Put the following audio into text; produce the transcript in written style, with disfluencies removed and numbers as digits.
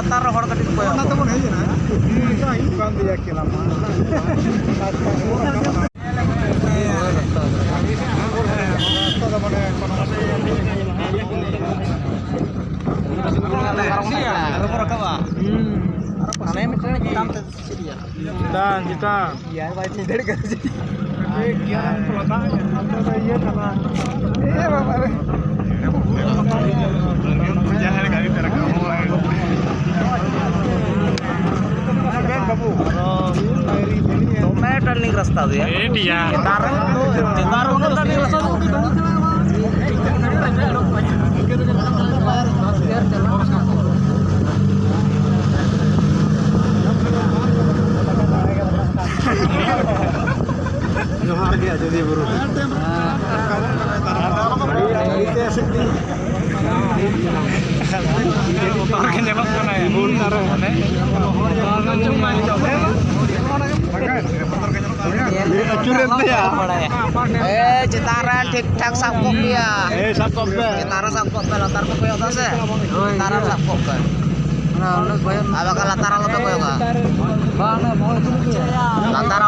latar hor katik koyo. Nah, teman aja nah. Ini kan dia kira mana. Kita. Iya, wajib dari kasih. Iya, karena. Bapak. Jangan kali terekam. मैं टर्निंग रास्ता दिया चितारंग टर्निंग रास्ता Johar gaya jadi buru. Citaran ठीक-ठाक सबको किया सबको Citaran सबको latar ko koyo tase Citaran सबको ka Abak latar lo koyo ka Latar